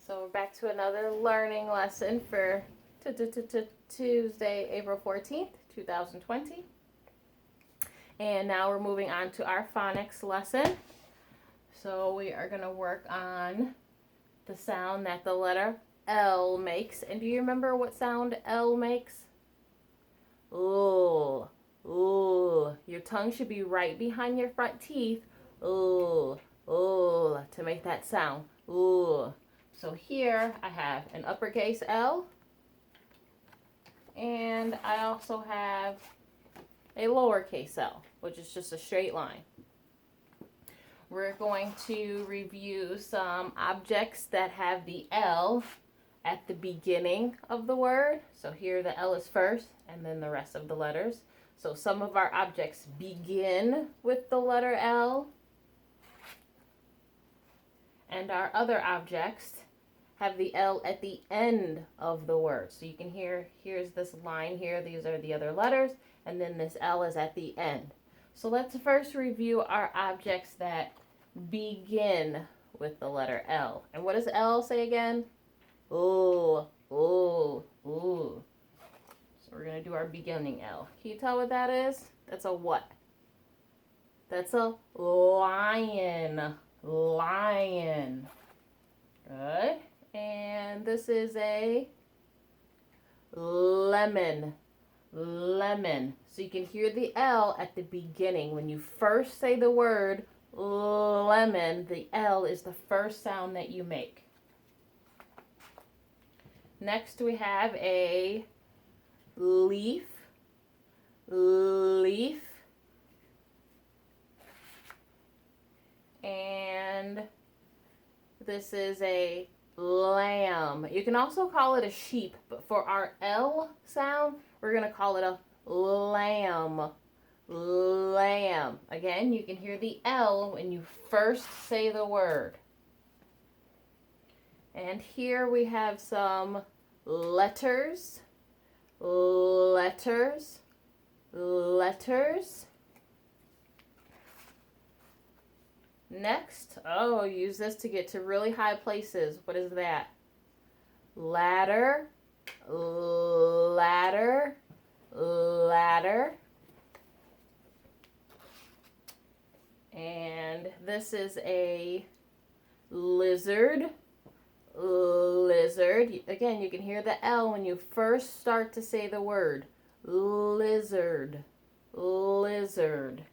So we're back to another learning lesson for Tuesday, April 14th, 2020. And now we're moving on to our phonics lesson. So we are going to work on the sound that the letter L makes. And do you remember what sound L makes? Ooh, ooh. Your tongue should be right behind your front teeth. Ooh, ooh, to make that sound. Ooh. So here I have an uppercase L, and I also have a lowercase l, which is just a straight line. We're going to review some objects that have the L at the beginning of the word. So here the L is first, and then the rest of the letters. So some of our objects begin with the letter L, and our other objects have the L at the end of the word. So you can here's this line here. These are the other letters, and then this L is at the end. So let's first review our objects that begin with the letter L. And what does L say again? Ooh, ooh, ooh. So we're going to do our beginning L. Can you tell what that is? That's a what? That's a lion. Lion. Good. And this is a lemon. Lemon. So you can hear the L at the beginning. When you first say the word lemon, the L is the first sound that you make. Next we have a leaf. Leaf. And this is a lamb. You can also call it a sheep, but for our L sound, we're going to call it a lamb. Lamb. Again, you can hear the L when you first say the word. And here we have some letters. Letters. Letters. Next, use this to get to really high places. What is that? Ladder, ladder, ladder. And this is a lizard, lizard. Again, you can hear the L when you first start to say the word. Lizard, lizard.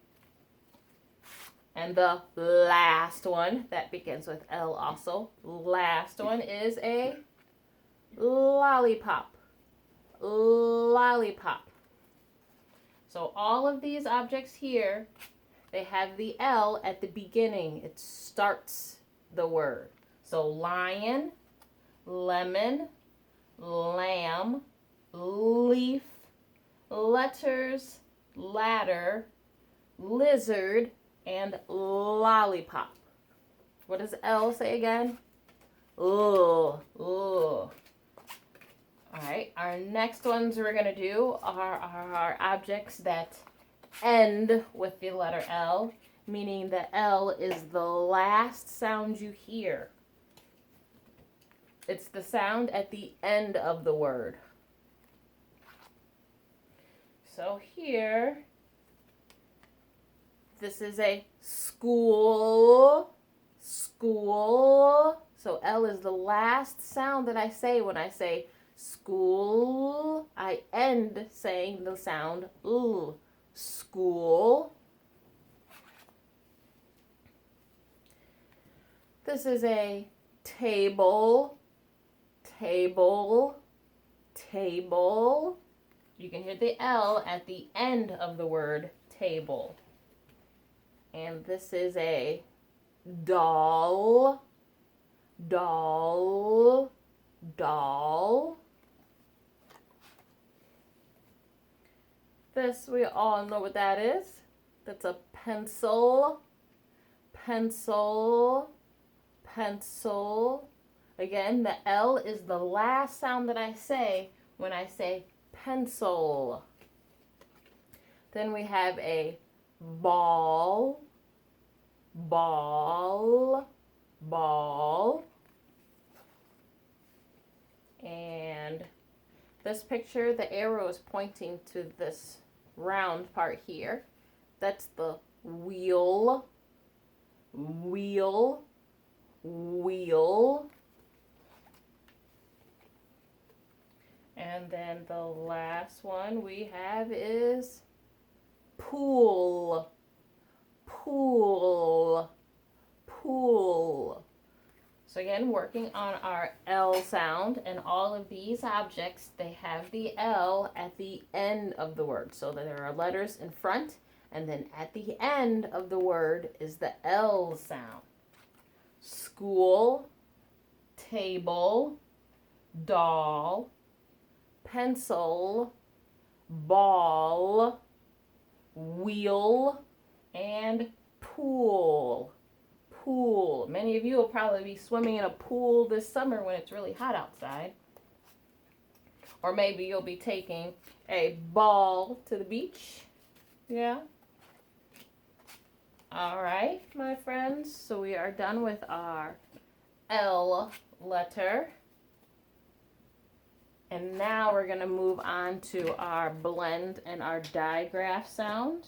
And the last one that begins with L also, last one is a lollipop. Lollipop. So all of these objects here, they have the L at the beginning. It starts the word. So lion, lemon, lamb, leaf, letters, ladder, lizard, and lollipop. What does L say again? Ooh, ooh. All right, our next ones we're going to do are our objects that end with the letter L, meaning the L is the last sound you hear. It's the sound at the end of the word. So here, this is a school, school. So L is the last sound that I say when I say school. I end saying the sound ooh, school. This is a table, table, table. You can hear the L at the end of the word table. And this is a doll, doll, doll. This, we all know what that is. That's a pencil, pencil, pencil. Again, the L is the last sound that I say when I say pencil. Then we have a ball, ball, ball. This picture, the arrow is pointing to this round part here. That's the wheel, wheel, wheel. And then the last one we have is pool, pool, pool. So again, working on our L sound, and all of these objects, they have the L at the end of the word. So there are letters in front, and then at the end of the word is the L sound. School, table, doll, pencil, ball, wheel, and pool. Pool. Many of you will probably be swimming in a pool this summer when it's really hot outside. Or maybe you'll be taking a ball to the beach. Yeah. All right, my friends. So we are done with our L letter. And now we're going to move on to our blend and our digraph sound.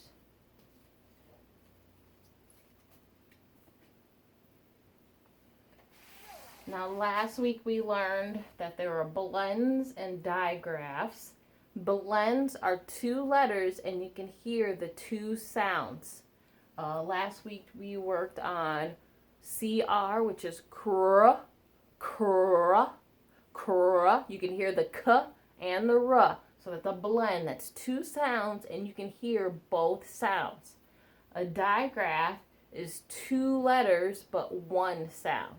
Now last week we learned that there are blends and digraphs. Blends are two letters and you can hear the two sounds. Last week we worked on CR, which is cr, cr, cr. You can hear the k and the r. So that's a blend. That's two sounds and you can hear both sounds. A digraph is two letters but one sound.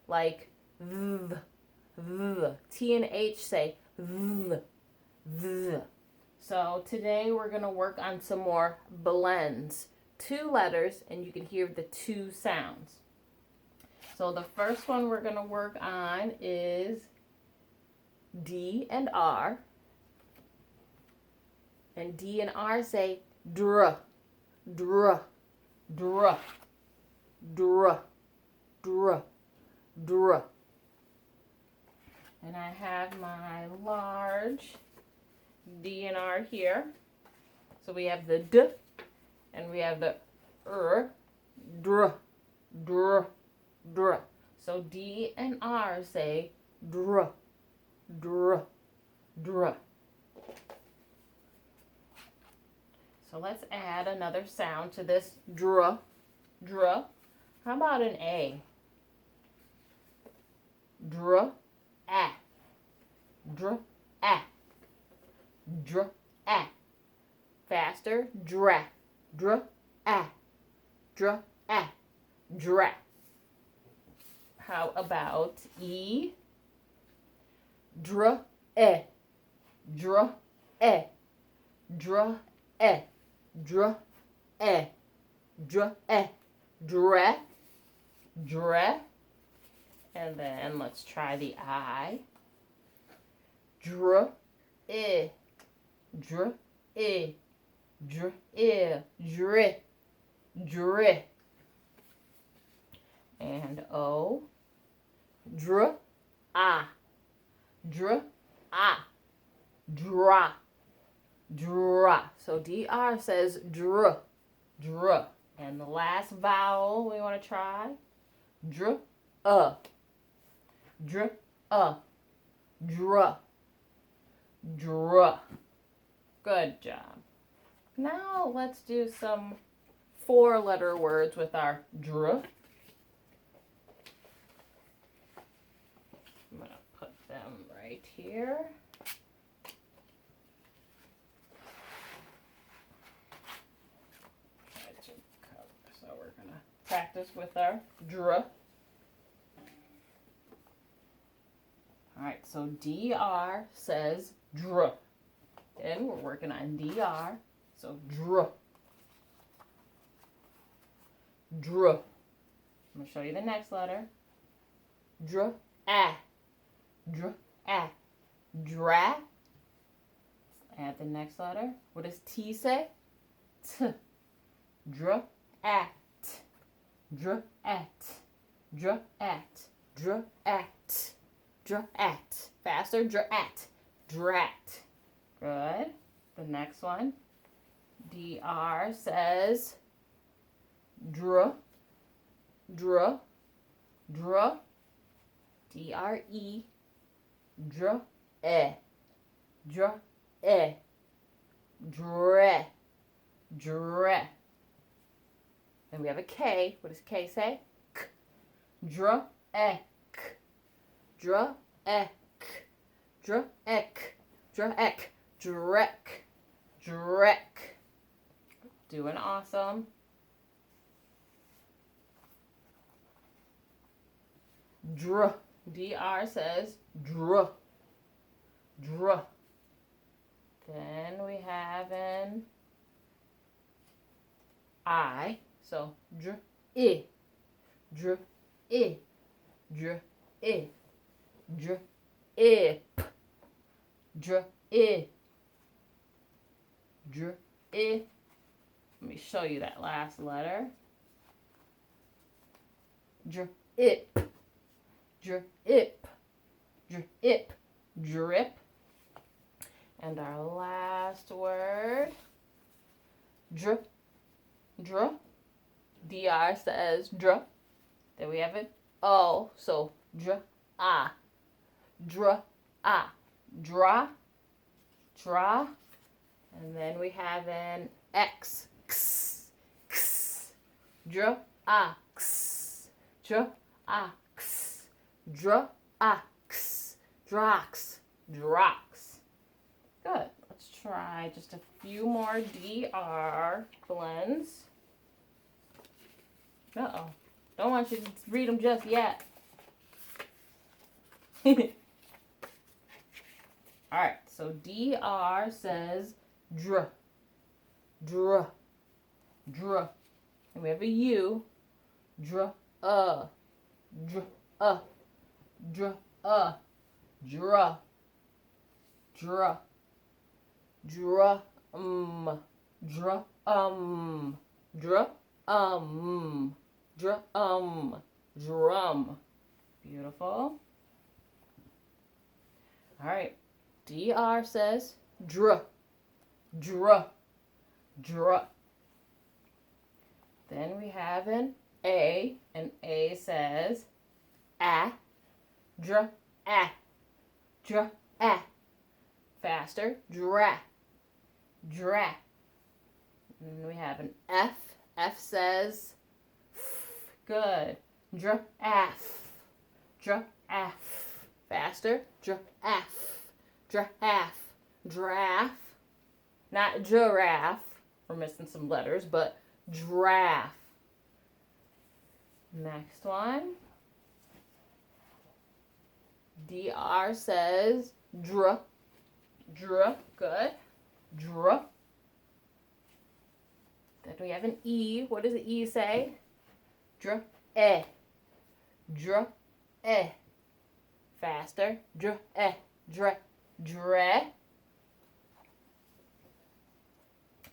Like th, th. T and H say th, th. So today we're going to work on some more blends. Two letters and you can hear the two sounds. So the first one we're going to work on is D and R. And D and R say dr, dr, dr, dr, dr, dr. And I have my large D and R here. So we have the D and we have the dr, dr, dr. So D and R say dr, dr, dr. So let's add another sound to this dr, dr. How about an A? Dr, a, dr, a, dr, a. Faster, dra, dr, a, dr, a, dra. How about E? Dr, e, dr, e, dr, e, dr, e, dr, e, dra, dra. And then let's try the I. Dr, I, dr, I, dr, I, dri, dri. And O. Dr, a, dr, a, dra, dra. So DR says dr, dr. And the last vowel we want to try. Dr, dr, dra, dra. Good job. Now let's do some four-letter words with our dr. I'm going to put them right here. So we're going to practice with our dr. All right, so DR says dr. And we're working on DR. So dr. Dr. I'm going to show you the next letter. Dr, a, dr, a, dra. Add the next letter. What does T say? T. Dr, at, dr, at, dr, at, dr, at, dr, at. Faster, dr, at. drat. Good. The next one. DR says dr. Dr. Dr. D-R-E. Dr. Dr. Dre. Dre. Then we have a K. What does K say? K. Dra ek. Dra ek. Dra ek. Dra ek. Drek. Drek. Doing awesome. Dr. DR says dr. Dr. Then we have an I. So dr. I. Dr. I. Dr. I. Dr. Ip. Dr. I. Dr. I. Let me show you that last letter. Dr. Ip. Dr. Ip. Dr. Ip. Drip. And our last word, dr. Dr. DR says dr. Then we have an O, so dr. Ah. Dr. Ah. Dra. Dra. And then we have an X. X. X. Dr. Ah. X. Dr. Ah. X. Dr. Ah. X. Drox. Drox. Good. Let's try just a few more DR blends. Uh-oh. Don't want you to read them just yet. Alright, so DR says dr. Dr. Dr. And we have a U. Dr. Dr. Dr. Dra. Dra. Drum. Drum. Drum. Drum. Drum. Beautiful. All right. DR says dr. Dr. Dr. Then we have an A, and A says a. Dr. A. Dr. A. Faster. Dra. Dra. And we have an F. F says f. Good. Giraffe. Giraffe. Faster. Giraffe. Giraffe. Giraffe. Not giraffe. We're missing some letters, but giraffe. Next one. DR says dr. Dr. Good. Dr. Then we have an E. What does the E say? Dr. E. Dr. E. Faster. Dr. E. Dre. Dre.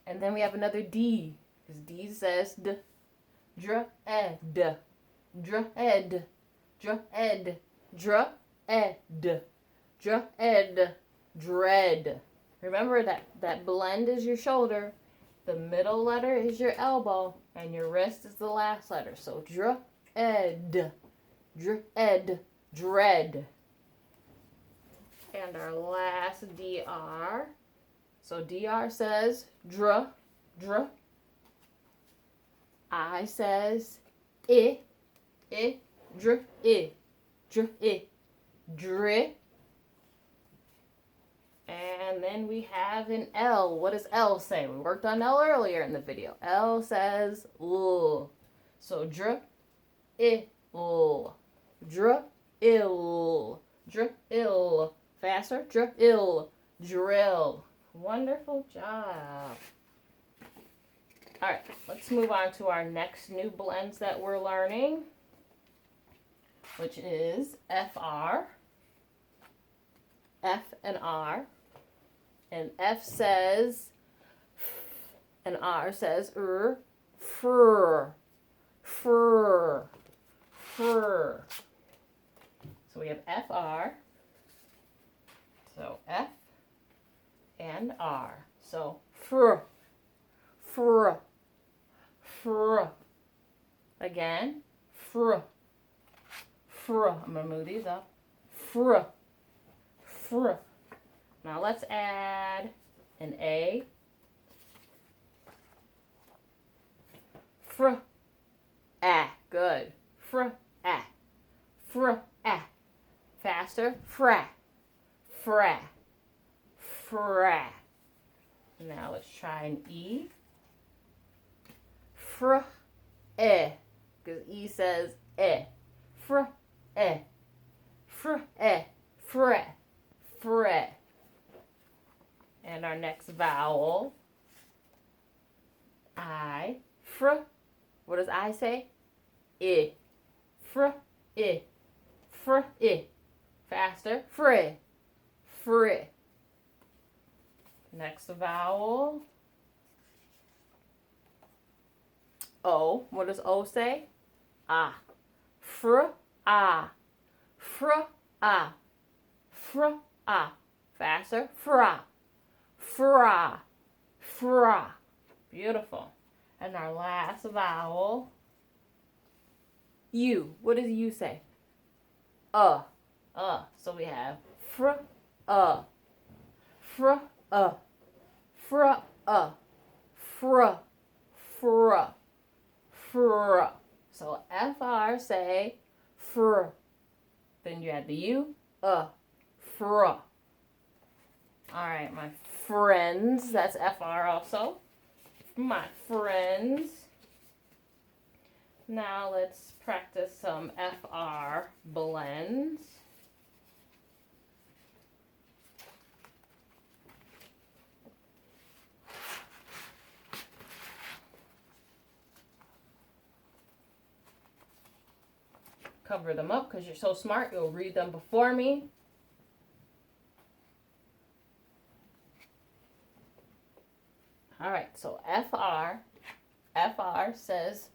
And then we have another D. Because D says D. Dr. Ed. Dr. Ed. Dr. Ed. Dr. Ed. Dr. Ed. Dread. Remember that blend is your shoulder, the middle letter is your elbow, and your wrist is the last letter. So dr. Ed. Dr. Ed. Dread. And our last DR. So DR says dr. Dr. I says I. I. Dr. I. Dr. I. Dre. And then we have an L. What does L say? We worked on L earlier in the video. L says L. So dr. Il. Dr. Il. Dr. Il. Faster. Dr. Il. Drill. Wonderful job. All right, let's move on to our next new blends that we're learning, which is FR. F and R. And F says and R says fur. Fur. Fur. So we have FR. So F and R. So fr, fr, fr. Again, fr, fr. I'm going to move these up. Fr, fr. Now let's add an A. Fr, ah. Good. Fr, ah. Fr, ah. Faster. Fra, fra, fra. Now let's try an E. Fr, eh. Because E says eh. Fr, eh. Fr, eh. Fre, fre. And our next vowel, I. Fr. What does I say? I. Fr, I. Fr, I. Faster. Fre, fre. Next vowel, O. What does O say? Ah. Fr, ah. Fr, ah. Fr, ah. Faster. Fra, fra, fra. Beautiful. And our last vowel, U. What does U say? So we have fr, fr, fr, fr, fr, fr. So FR say fr. Then you add the U, fr. All right, my friends, that's FR also. My friends. Now let's practice some FR blends. Cover them up because you're so smart, you'll read them before me. All right, so FR says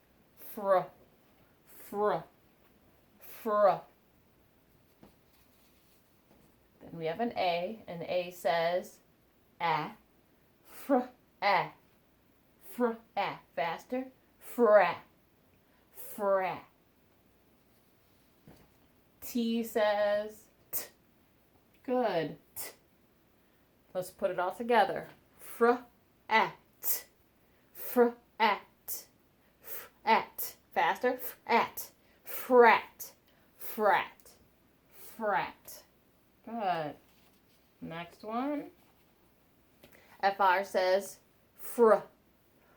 fr, fr, fr. Then we have an A says ah, fr, ah, fr, ah. Faster, fra, fra. T says t. Good. T. Let's put it all together. Fr, at, fr, at, at. Faster, at, frat, frat, frat. Good. Next one. FR says fr,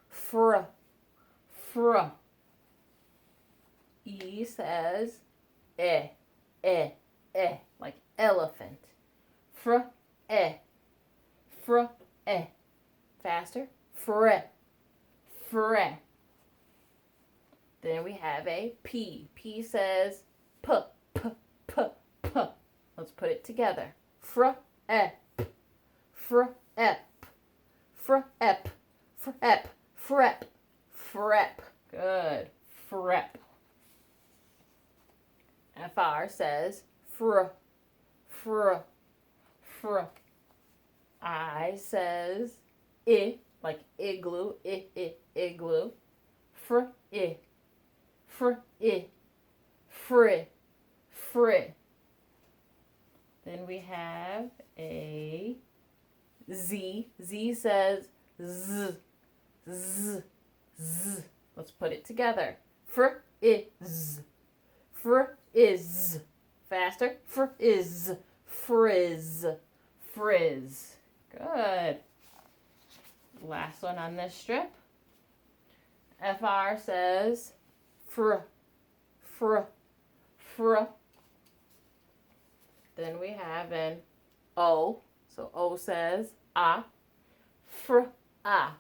fr, fr. E says eh, like elephant. Fr, fr, faster, fre, fre. Then we have a P. P says p, p, p, p. Let's put it together. Fr, fr, fr, frep, frep, frep. Good. Frep. FR says fr, fr, fr. I says like igloo, igloo. Fr, fr, fri, fri. Then we have a Z. Z says z, z, z. Let's put it together. Fr, is. Faster. Fr, is. Frizz. Frizz. Good. Last one on this strip. FR says fr, fr, fr. Then we have an O. So O says ah, fr, ah,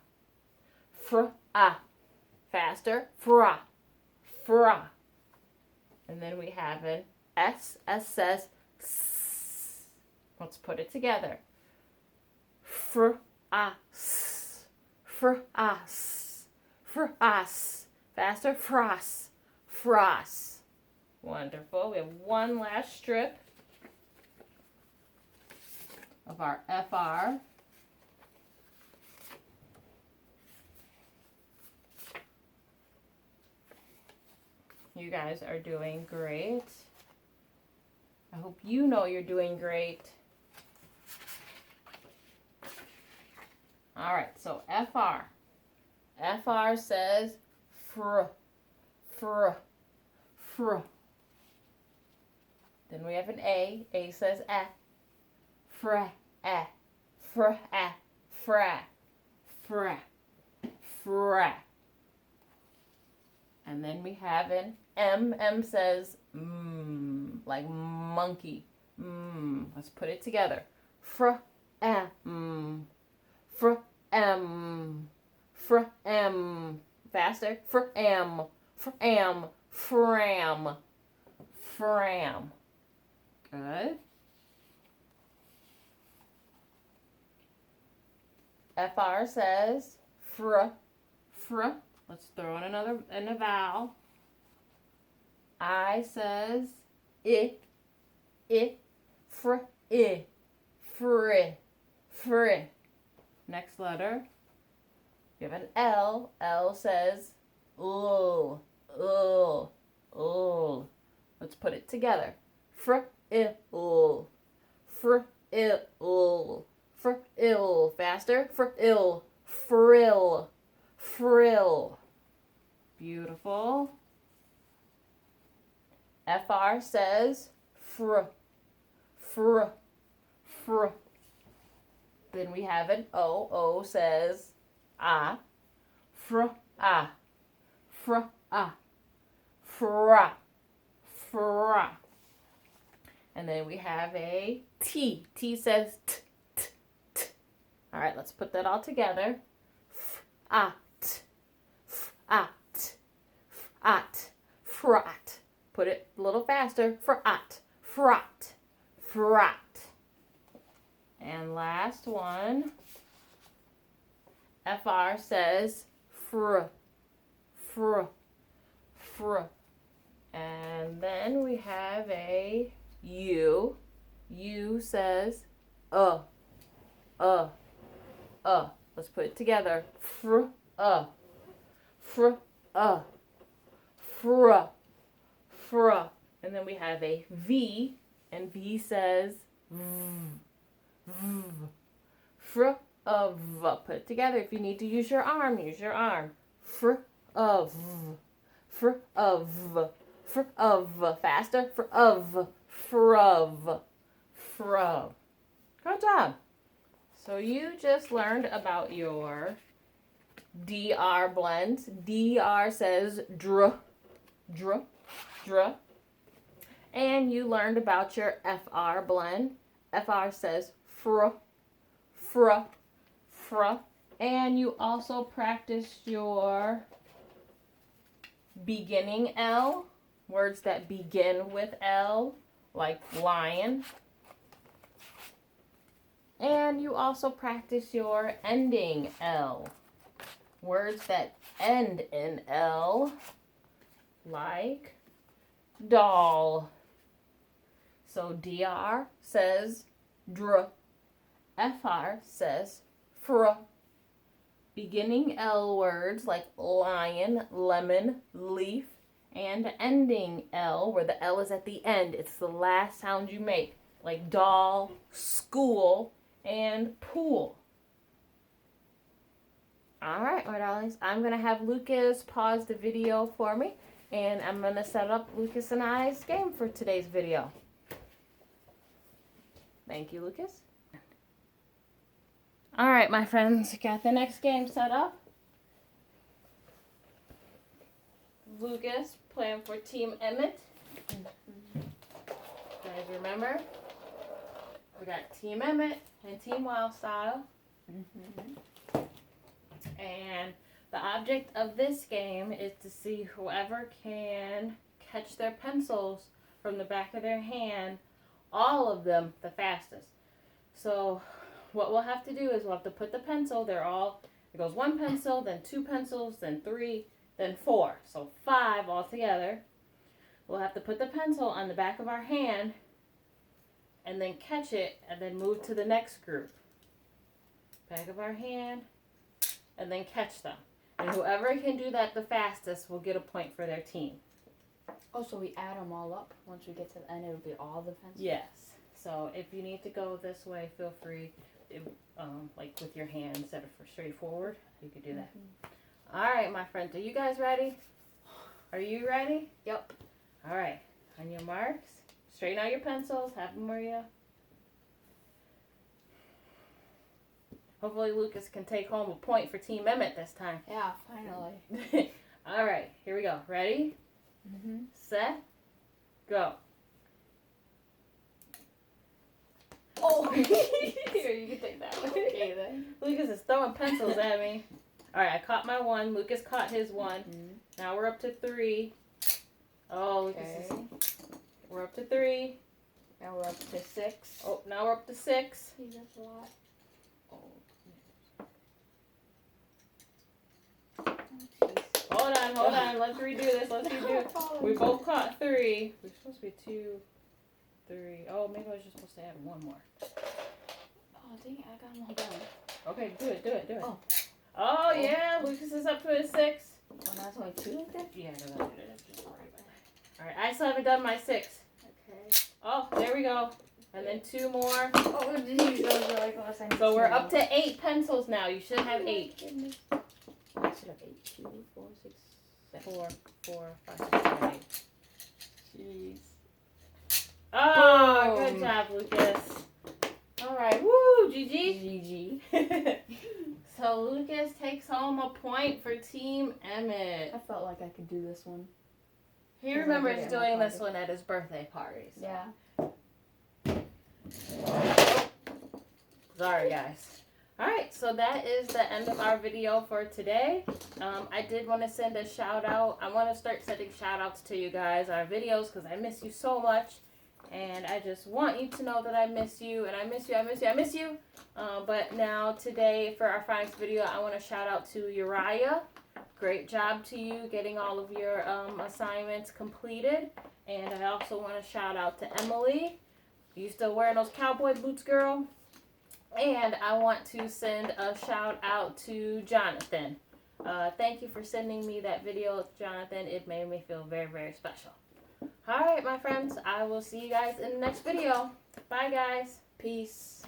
fr, ah. Faster. Fra, fra. And then we have an S. S says s. Let's put it together. Fr, as, fr, as, fr, as. Faster. Frost, frost. Wonderful. We have one last strip of our FR You guys are doing great. I hope you know you're doing great. All right, so FR. FR says fr, fr, fr. Then we have an A. A says eh. Fra, eh. Fra, eh. Fra, fra, fra. And then we have an M. M says like monkey. Let's put it together. Fra, M. Fra, M. Fra, M. Faster. Fra, M. Fra, M. Fram. Fram. Good. FR says fr, fr. Let's throw in a vowel. I says I, fr, I, fr, fr. Next letter. You have an L. L says ul, ul, ul. Let's put it together. Fr, I, ul, fr, I, ul, fr, ill. Faster. Fr, ill, frill, frill. Beautiful. FR says fr, fr, fr. Then we have an O. O says ah, fr, ah, fr, ah, fra, fra. And then we have a T. T says t, t, t. All right, let's put that all together. Frat, frat, frat, frat. Put it a little faster. Frat, frat, frat. And last one. FR says fr, fr, fr. And then we have a U. U says Let's put it together. Fr, fr, fr, fr. And then we have a V, and V says v, v, fr, v. Put it together. If you need to use your arm, use your arm. Fr, v, fr, v, fr, v. Faster. Fr, v, fruv, fruv. Good job. So you just learned about your DR blends. DR says dr, dr, dr. And you learned about your FR blend. FR says fr, fr, fr. And you also practiced your beginning L, words that begin with L, like lion. And you also practice your ending L, words that end in L, like doll. So DR says dr, FR says fr. Beginning L words like lion, lemon, leaf, and ending L, where the L is at the end. It's the last sound you make, like doll, school, and pool. All right, my darlings, I'm going to have Lucas pause the video for me, and I'm going to set up Lucas and I's game for today's video. Thank you, Lucas. All right, my friends, got the next game set up. Lucas playing for Team Emmett. Guys, remember? We got Team Emmett and Team Wild Style. And the object of this game is to see whoever can catch their pencils from the back of their hand, all of them, the fastest. So what we'll have to do is we'll have to put the pencil, it goes one pencil, then two pencils, then three, then four. So 5 altogether. We'll have to put the pencil on the back of our hand and then catch it and then move to the next group. Back of our hand and then catch them. And whoever can do that the fastest will get a point for their team. Oh, so we add them all up. Once we get to the end, it'll be all the pencils? Yes. So if you need to go this way, feel free. Like with your hand instead of straight forward, you could do that. Mm-hmm. All right, my friends. Are you guys ready? Are you ready? Yep. All right. On your marks, straighten out your pencils. Have them where you. Hopefully Lucas can take home a point for Team Emmett this time. Yeah, finally. All right, here we go. Ready? Mm-hmm. Set? Go. Oh! Here, you can take that one. Okay, then. Lucas is throwing pencils at me. All right, I caught my one. Lucas caught his one. Mm-hmm. Now we're up to 3. Oh, Lucas is... We're up to 3. Now we're up to 6. Oh, now we're up to 6. That's a lot. Hold on. Let's redo this. We both caught 3. We're supposed to be 2, 3. Oh, maybe I was just supposed to add 1 more. Oh, dang it. I got them all done. Okay, do it. Oh, yeah. Lucas is up to his 6. Oh, that's only 2 then? Yeah, no, just worry about it. All right, I still haven't done my 6. Okay. Oh, there we go. And then 2 more. Oh, geez. Those are like last time. So we're up to 8 pencils now. You should have 8. I should have 8. 2, 4, 6, 7. 4, 5, 6, 7, 8. Jeez. Oh, good job, Lucas. All right, woo, GG. So Lucas takes home a point for Team Emmett. I felt like I could do this one. He remembers doing this one at his birthday party. So. Yeah. Sorry, guys. Alright, so that is the end of our video for today. I did want to send a shout out. I want to start sending shout outs to you guys, our videos, because I miss you so much. And I just want you to know that I miss you. And I miss you. But now today for our Phonics video, I want to shout out to Uriah. Great job to you getting all of your assignments completed. And I also want to shout out to Emily. You still wearing those cowboy boots, girl? And I want to send a shout out to Jonathan. Thank you for sending me that video, Jonathan. It made me feel very, very special. Alright, my friends. I will see you guys in the next video. Bye, guys. Peace.